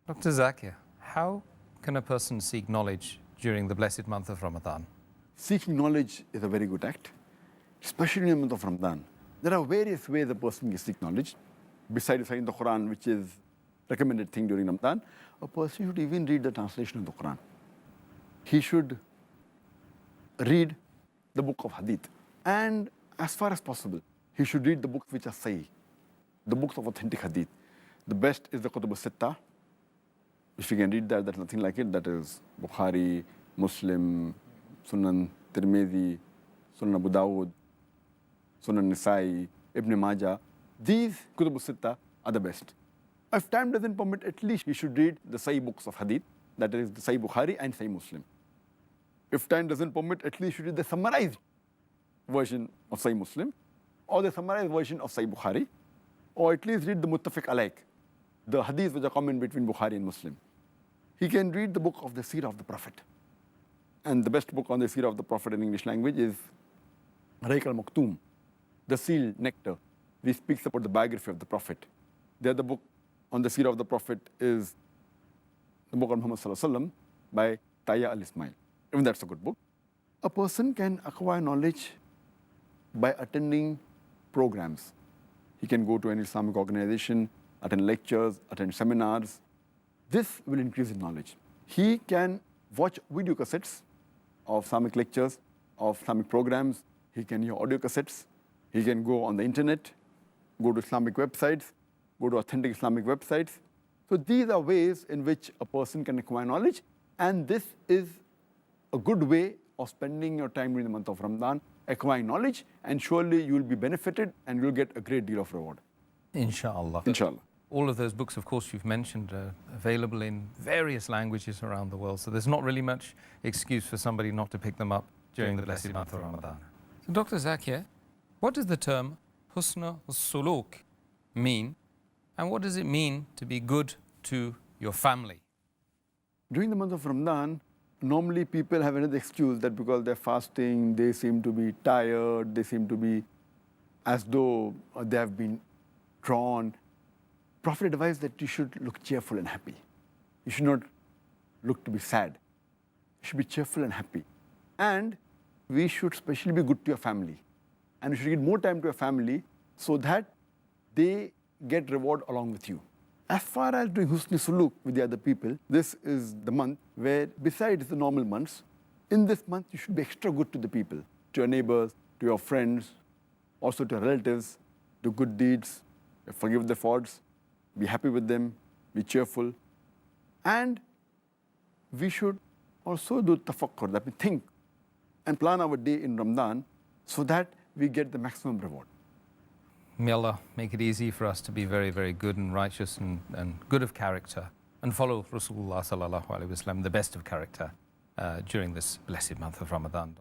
Dr. Zakir, how can a person seek knowledge during the blessed month of Ramadan? Seeking knowledge is a very good act, especially in the month of Ramadan. There are various ways a person can seek knowledge. Besides studying the Quran, which is recommended thing during Ramadan, a person should even read the translation of the Quran. He should read the book of Hadith. And as far as possible, he should read the books which are Saheeh, the books of authentic Hadith. The best is the Kutub al-Sittah. If you can read that, there's nothing like it. That is Bukhari, Muslim, Sunan Tirmidhi, Sunan Abu Dawud, Sunan Nisai, Ibn Majah. These Kutub al-Sittah are the best. If time doesn't permit, at least you should read the Sahih books of Hadith, that is the Sahih Bukhari and Sahih Muslim. If time doesn't permit, at least you should read the summarized version of Sahih Muslim, or the summarized version of Sahih Bukhari, or at least read the Muttafiq Alayk, the Hadiths which are common between Bukhari and Muslim. He can read the book of the Seerah of the Prophet. And the best book on the Seerah of the Prophet in English language is Raik al-Maktoum, the sealed nectar, which speaks about the biography of the Prophet. The other book on the Seerah of the Prophet is the book of Muhammad Sallallahu Alaihi Wasallam by Taya al-Ismail. Even that's a good book. A person can acquire knowledge by attending programs. He can go to an Islamic organization, attend lectures, attend seminars. This will increase his knowledge. He can watch video cassettes of Islamic lectures, of Islamic programs. He can hear audio cassettes. He can go on the internet, go to Islamic websites, go to authentic Islamic websites. So these are ways in which a person can acquire knowledge, and this is a good way of spending your time during the month of Ramadan, acquiring knowledge, and surely you will be benefited and you'll get a great deal of reward. Inshallah. Inshallah. All of those books, of course, you've mentioned are available in various languages around the world, so there's not really much excuse for somebody not to pick them up during the blessed month of Ramadan. So, Dr. Zakir, what does the term husn al-suluk mean, and what does it mean to be good to your family? During the month of Ramadan, normally people have another excuse that because they're fasting, they seem to be tired, they seem to be as though they have been drawn. Prophet advised that you should look cheerful and happy. You should not look to be sad. You should be cheerful and happy. And we should especially be good to your family. And you should give more time to your family so that they get reward along with you. As far as doing husn suluk with the other people, this is the month where, besides the normal months, in this month you should be extra good to the people, to your neighbors, to your friends, also to your relatives, do good deeds, forgive their faults, be happy with them, be cheerful. And we should also do tafakkur, that we think and plan our day in Ramadan so that we get the maximum reward. May Allah make it easy for us to be very, very good and righteous and good of character and follow Rasulullah sallallahu alaihi wasallam, the best of character, during this blessed month of Ramadan.